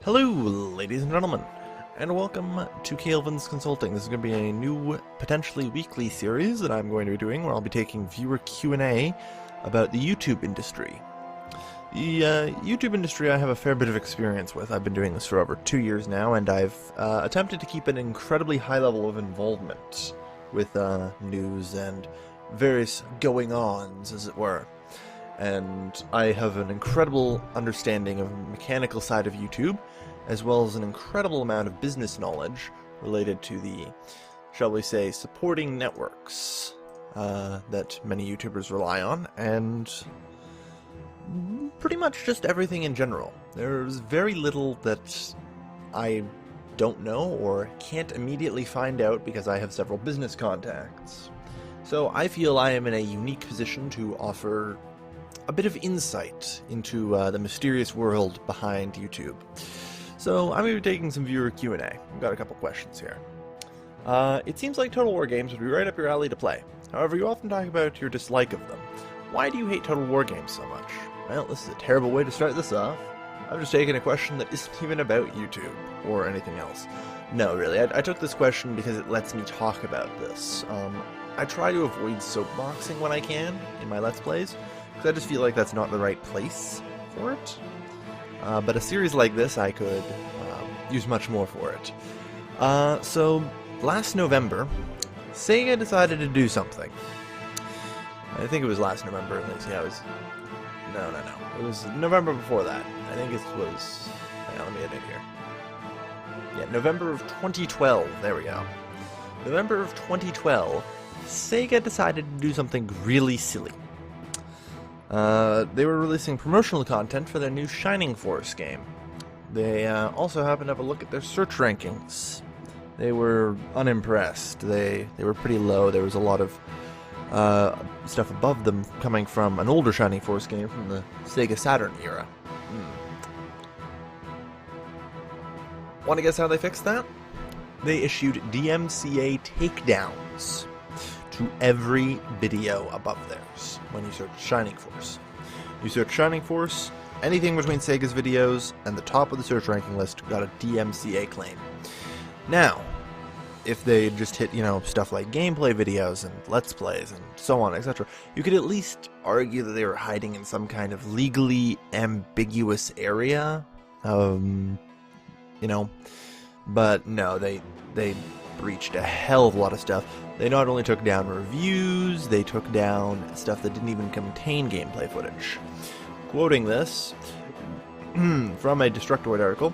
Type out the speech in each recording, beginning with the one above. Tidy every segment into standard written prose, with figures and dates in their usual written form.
Hello, ladies and gentlemen, and welcome to Kailvin's Consulting. This is going to be a new, potentially weekly series that I'm going to be doing, where I'll be taking viewer Q&A about the YouTube industry. The YouTube industry I have a fair bit of experience with. I've been doing this for over 2 years now, and I've attempted to keep an incredibly high level of involvement with news and various going-ons, as it were. And I have an incredible understanding of the mechanical side of YouTube, as well as an incredible amount of business knowledge related to the, shall we say, supporting networks that many YouTubers rely on, and pretty much just everything in general. There's very little that I don't know or can't immediately find out because I have several business contacts. So I feel I am in a unique position to offer a bit of insight into the mysterious world behind YouTube. So I'm going to be taking some viewer Q&A. I've got a couple questions here. It seems like Total War games would be right up your alley to play. However, you often talk about your dislike of them. Why do you hate Total War games so much? Well, this is a terrible way to start this off. I've just taken a question that isn't even about YouTube or anything else. No, really, I took this question because it lets me talk about this. I try to avoid soapboxing when I can in my Let's Plays, because I just feel like that's not the right place for it. But a series like this, I could use much more for it. So, last November, Sega decided to do something. I think it was last November, at least. Yeah, it was... No. It was November before that. I think it was... Hang on, let me get in here. Yeah, November of 2012. There we go. November of 2012, Sega decided to do something really silly. They were releasing promotional content for their new Shining Force game. They also happened to have a look at their search rankings. They were unimpressed. They were pretty low. There was a lot of stuff above them coming from an older Shining Force game from the Sega Saturn era. Want to guess how they fixed that? They issued DMCA takedowns to every video above theirs when you search Shining Force. You search Shining Force, anything between Sega's videos, and the top of the search ranking list got a DMCA claim. Now, if they just hit, stuff like gameplay videos and Let's Plays and so on, etc., you could at least argue that they were hiding in some kind of legally ambiguous area. But no, they breached a hell of a lot of stuff. They not only took down reviews, they took down stuff that didn't even contain gameplay footage. Quoting this from a Destructoid article,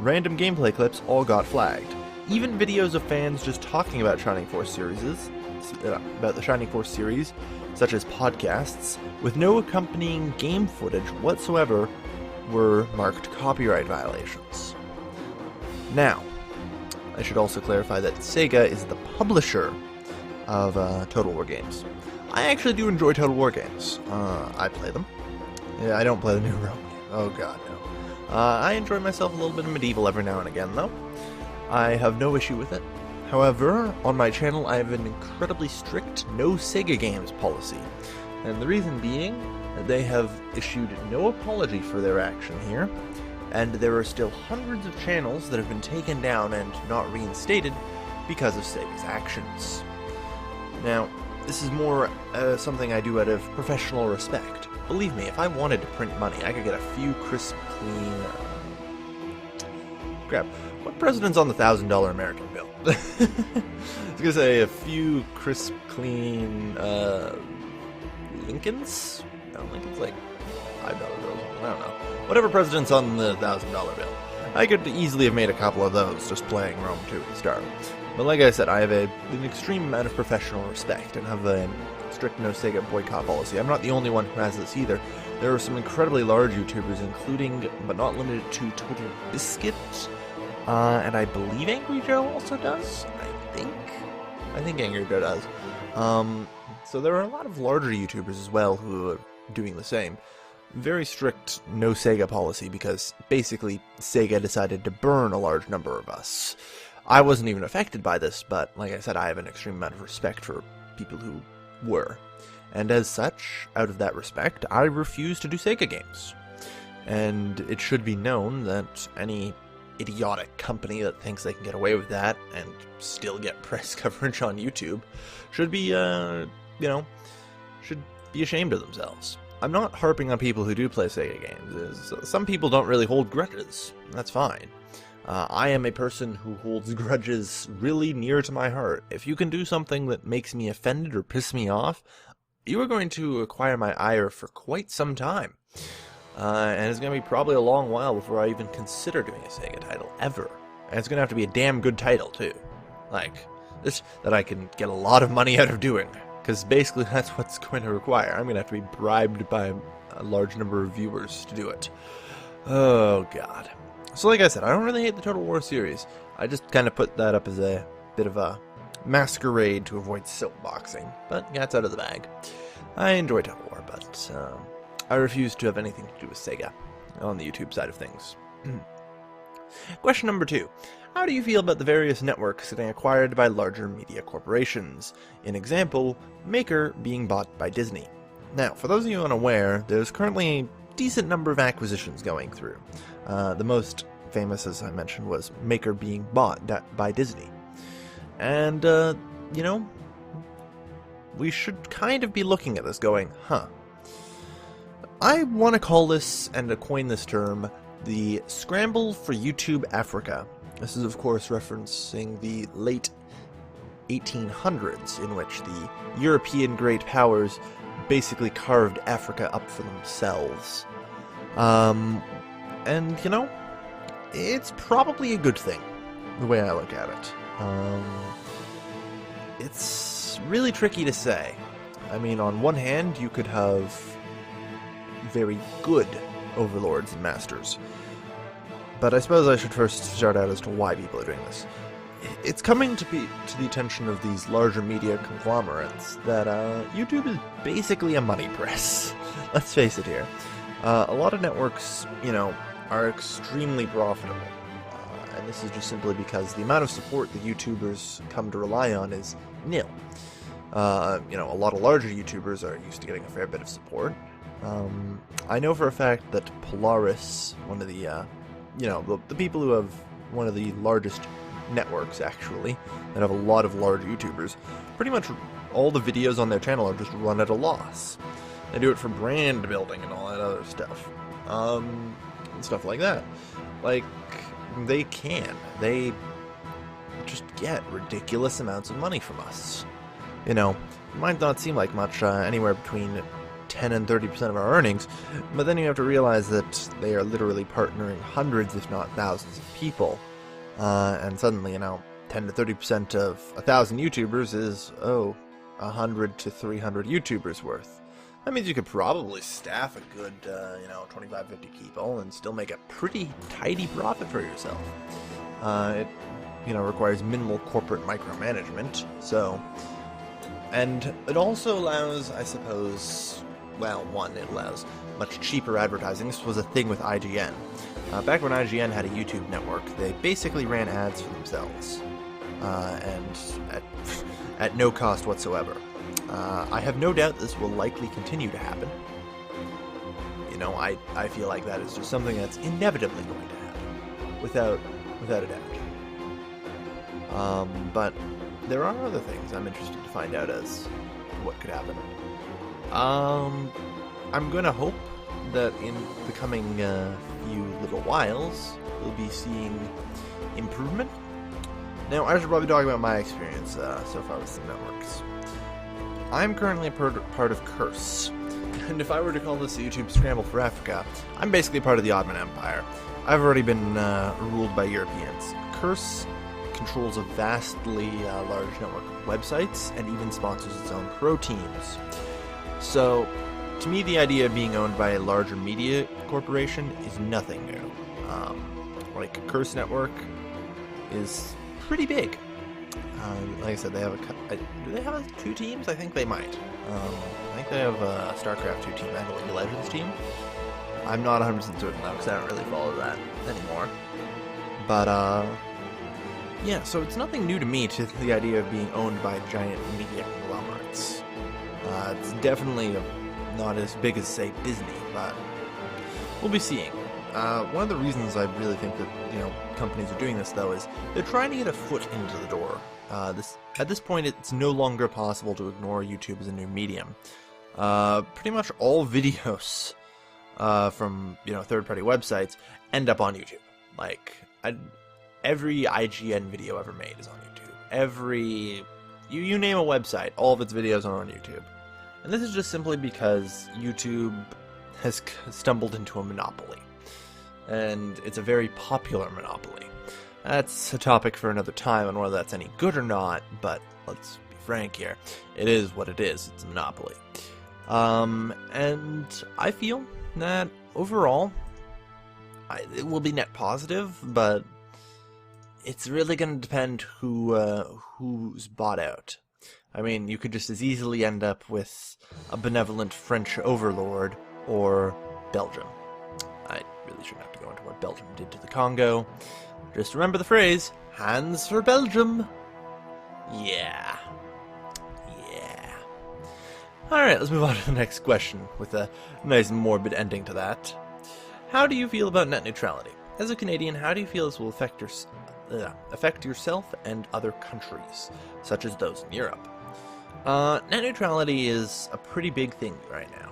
random gameplay clips all got flagged. Even videos of fans just talking about Shining Force about the Shining Force series, such as podcasts, with no accompanying game footage whatsoever, were marked copyright violations. Now, I should also clarify that Sega is the publisher of Total War games. I actually do enjoy Total War games. I play them. Yeah, I don't play the new Rome game. Oh god, no. I enjoy myself a little bit of Medieval every now and again, though. I have no issue with it. However, on my channel I have an incredibly strict no Sega games policy. And the reason being that they have issued no apology for their action here, and there are still hundreds of channels that have been taken down and not reinstated because of Sega's actions. Now, this is more something I do out of professional respect. Believe me, if I wanted to print money, I could get a few crisp, clean... Crap. What president's on the $1,000 American bill? I was gonna say a few crisp, clean, Lincolns? No, Lincoln's like $5 bills. I don't know. Whatever president's on the $1,000 bill. I could easily have made a couple of those just playing Rome 2 at the start. But like I said, I have an extreme amount of professional respect and have a strict no Sega boycott policy. I'm not the only one who has this either. There are some incredibly large YouTubers, including, but not limited to, Total Biscuit, and I believe Angry Joe also does. I think Angry Joe does. So there are a lot of larger YouTubers as well who are doing the same. Very strict no Sega policy because basically Sega decided to burn a large number of us. I wasn't even affected by this, but like I said, I have an extreme amount of respect for people who were. And as such, out of that respect, I refuse to do Sega games. And it should be known that any idiotic company that thinks they can get away with that and still get press coverage on YouTube should be, should be ashamed of themselves. I'm not harping on people who do play Sega games. Some people don't really hold grudges. That's fine. I am a person who holds grudges really near to my heart. If you can do something that makes me offended or piss me off, you are going to acquire my ire for quite some time. And it's going to be probably a long while before I even consider doing a Sega title, ever. And it's going to have to be a damn good title, too. Like, this, that I can get a lot of money out of doing. Because basically that's what's going to require. I'm going to have to be bribed by a large number of viewers to do it. Oh, God. So like I said, I don't really hate the Total War series. I just kind of put that up as a bit of a masquerade to avoid soapboxing. But yeah, it's out of the bag. I enjoy Total War, but I refuse to have anything to do with Sega on the YouTube side of things. Question number 2. How do you feel about the various networks getting acquired by larger media corporations? An example, Maker being bought by Disney. Now, for those of you unaware, there's currently a decent number of acquisitions going through. The most famous, as I mentioned, was Maker being bought by Disney. And, we should kind of be looking at this going, I want to call this, and to coin this term, the Scramble for YouTube Africa. This is, of course, referencing the late 1800s, in which the European great powers basically carved Africa up for themselves. And, it's probably a good thing, the way I look at it. It's really tricky to say. I mean, on one hand, you could have very good overlords and masters. But I suppose I should first start out as to why people are doing this. It's coming to the attention of these larger media conglomerates that YouTube is basically a money press. Let's face it here. A lot of networks, are extremely profitable. And this is just simply because the amount of support that YouTubers come to rely on is nil. A lot of larger YouTubers are used to getting a fair bit of support. I know for a fact that Polaris, one of the the people who have one of the largest networks, actually, that have a lot of large YouTubers, pretty much all the videos on their channel are just run at a loss. They do it for brand building and all that other stuff. And stuff like that. Like, they just get ridiculous amounts of money from us. It might not seem like much, anywhere between 10 and 30% of our earnings, but then you have to realize that they are literally partnering hundreds, if not thousands of people. And suddenly, 10 to 30% of 1,000 YouTubers is, 100 to 300 YouTubers worth. That means you could probably staff a good, 25, 50 people and still make a pretty tidy profit for yourself. It, requires minimal corporate micromanagement, so... And it also allows, I suppose... Well, one, it allows much cheaper advertising. This was a thing with IGN. Back when IGN had a YouTube network, they basically ran ads for themselves. And at no cost whatsoever. I have no doubt this will likely continue to happen. I feel like that is just something that's inevitably going to happen. Without a doubt. But there are other things I'm interested to find out as to what could happen. I'm gonna hope that in the coming few little whiles, we'll be seeing improvement. Now, I should probably talk about my experience so far with some networks. I'm currently a part of Curse, and if I were to call this a YouTube Scramble for Africa, I'm basically part of the Ottoman Empire. I've already been ruled by Europeans. Curse controls a vastly large network of websites and even sponsors its own pro teams. So, to me, the idea of being owned by a larger media corporation is nothing new. Like, Curse Network is pretty big. Like I said, they have do they have 2 teams? I think they might. I think they have a StarCraft 2 team and a League of Legends team. I'm not 100% certain though, because I don't really follow that anymore. But, yeah, so it's nothing new to me to the idea of being owned by giant media conglomerates. It's definitely not as big as, say, Disney, but we'll be seeing. One of the reasons I really think that, companies are doing this, though, is they're trying to get a foot into the door. At this point, it's no longer possible to ignore YouTube as a new medium. Pretty much all videos from, third-party websites end up on YouTube. Like, every IGN video ever made is on YouTube. You name a website, all of its videos are on YouTube. And this is just simply because YouTube has stumbled into a monopoly. And it's a very popular monopoly. That's a topic for another time on whether that's any good or not, but let's be frank here. It is what it is. It's a monopoly. And I feel that overall, it will be net positive, but it's really going to depend who's bought out. I mean, you could just as easily end up with a benevolent French overlord or Belgium. I really shouldn't have to go into what Belgium did to the Congo. Just remember the phrase, hands for Belgium. Yeah. Alright, let's move on to the next question with a nice morbid ending to that. How do you feel about net neutrality? As a Canadian, how do you feel this will affect yourself and other countries, such as those in Europe? Net neutrality is a pretty big thing right now.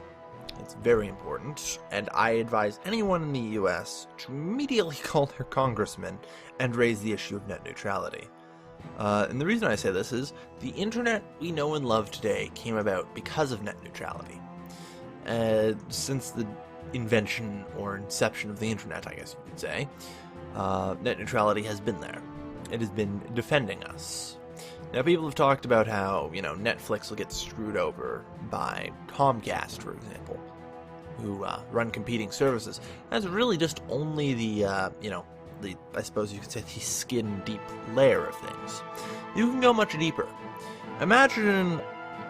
It's very important, and I advise anyone in the US to immediately call their congressman and raise the issue of net neutrality. And the reason I say this is, the internet we know and love today came about because of net neutrality. Since the invention or inception of the internet, I guess you could say, net neutrality has been there. It has been defending us. Now, people have talked about how, Netflix will get screwed over by Comcast, for example, who run competing services. That's really just only the I suppose you could say the skin-deep layer of things. You can go much deeper. Imagine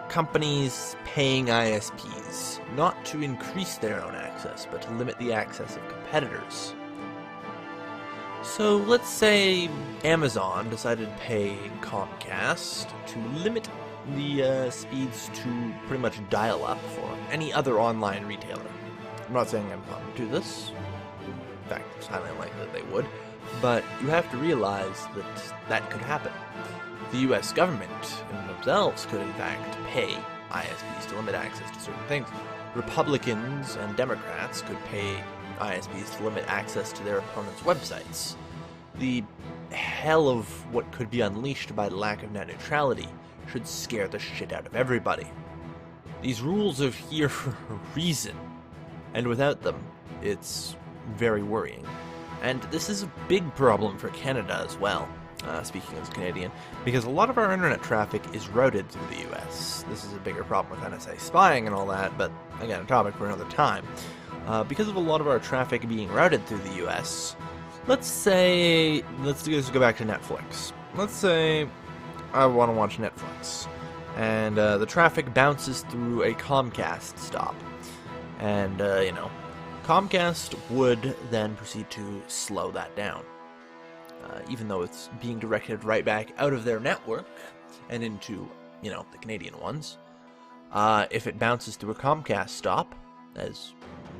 companies paying ISPs, not to increase their own access, but to limit the access of competitors. So let's say Amazon decided to pay Comcast to limit the speeds to pretty much dial-up for any other online retailer. I'm not saying Amazon would do this. In fact, it's highly unlikely that they would. But you have to realize that could happen. The US government in themselves could, in fact, pay ISPs to limit access to certain things. Republicans and Democrats could pay ISPs to limit access to their opponents' websites. The hell of what could be unleashed by the lack of net neutrality should scare the shit out of everybody. These rules are here for a reason, and without them, it's very worrying. And this is a big problem for Canada as well, speaking as a Canadian, because a lot of our internet traffic is routed through the US. This is a bigger problem with NSA spying and all that, but again, a topic for another time. Because of a lot of our traffic being routed through the US, let's just go back to Netflix. Let's say I want to watch Netflix, and the traffic bounces through a Comcast stop. And, Comcast would then proceed to slow that down. Even though it's being directed right back out of their network and into, the Canadian ones. If it bounces through a Comcast stop, as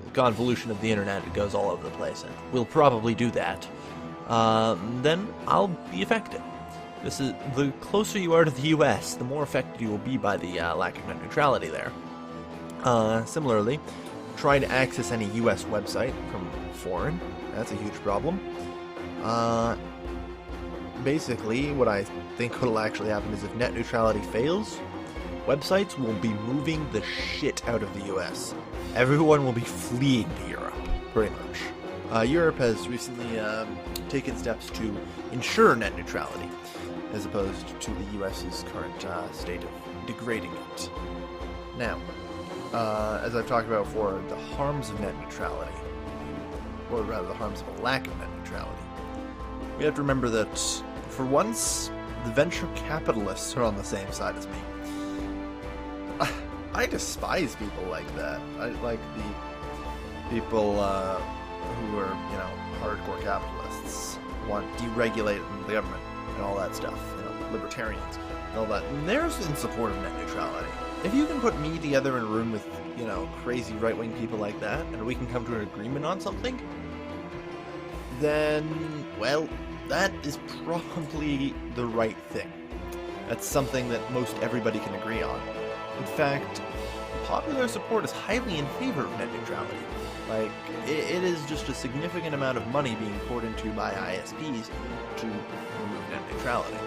the convolution of the internet, it goes all over the place, and will probably do that, then I'll be affected. This is, the closer you are to the US, the more affected you will be by the lack of net neutrality there. Similarly, trying to access any US website from foreign, that's a huge problem. Basically, what I think will actually happen is if net neutrality fails, websites will be moving the shit out of the US. Everyone will be fleeing to Europe, pretty much. Europe has recently taken steps to ensure net neutrality, as opposed to the US's current state of degrading it. Now, as I've talked about before, the harms of net neutrality, or rather the harms of a lack of net neutrality. We have to remember that, for once, the venture capitalists are on the same side as me. I despise people like that. I like the people who are, hardcore capitalists, want deregulating the government and all that stuff, libertarians and all that. And they're in support of net neutrality. if you can put me together in a room with, you know, crazy right-wing people like that, and we can come to an agreement on something, then, well, that is probably the right thing. That's something that most everybody can agree on. In fact, popular support is highly in favor of net neutrality. Like, it is just a significant amount of money being poured into by ISPs to remove net neutrality.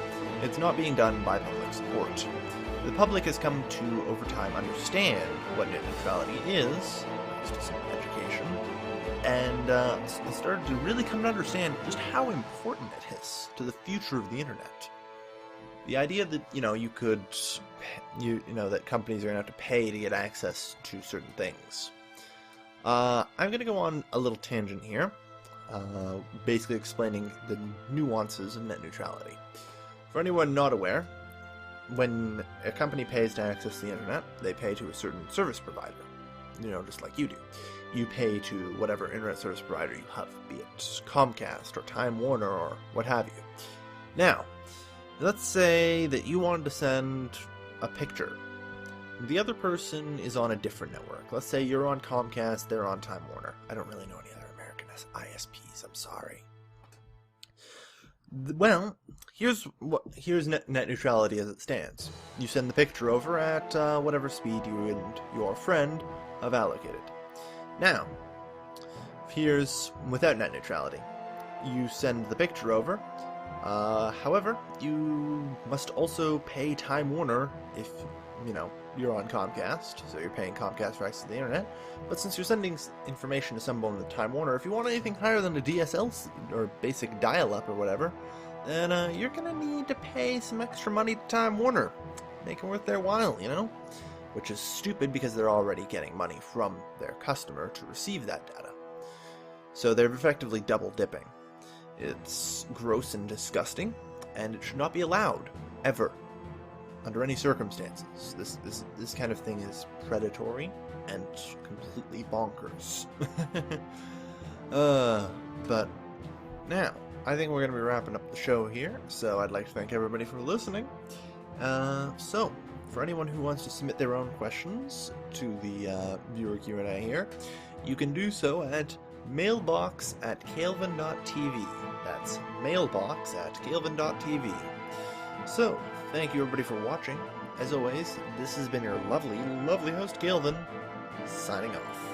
It's not being done by public support. The public has come to, over time, understand what net neutrality is, thanks to some education, and started to really come to understand just how important it is to the future of the internet. The idea that, you know, that companies are going to have to pay to get access to certain things. I'm going to go on a little tangent here, basically explaining the nuances of net neutrality. For anyone not aware, when a company pays to access the internet, they pay to a certain service provider, you know, just like you do. You pay to whatever internet service provider you have, be it Comcast or Time Warner or what have you. Now, let's say that you wanted to send a picture. The other person is on a different network. Let's say you're on Comcast, they're on Time Warner. I don't really know any other American ISPs, I'm sorry. Well, here's net neutrality as it stands. You send the picture over at whatever speed you and your friend have allocated. Now, here's without net neutrality. You send the picture over. However, you must also pay Time Warner if, you know, you're on Comcast, so you're paying Comcast for access to the internet. But since you're sending information to someone with Time Warner, if you want anything higher than a DSL or basic dial-up or whatever, then you're gonna need to pay some extra money to Time Warner. Make it worth their while, you know? Which is stupid because they're already getting money from their customer to receive that data. So they're effectively double dipping. It's gross and disgusting, and it should not be allowed, ever. Under any circumstances. This kind of thing is predatory and completely bonkers. But now, I think we're going to be wrapping up the show here, so I'd like to thank everybody for listening. So, for anyone who wants to submit their own questions to the viewer Q&A here, you can do so at mailbox@kailvin.tv. That's mailbox@kailvin.tv. So, thank you everybody for watching. As always, this has been your lovely, lovely host, Kailvin, signing off.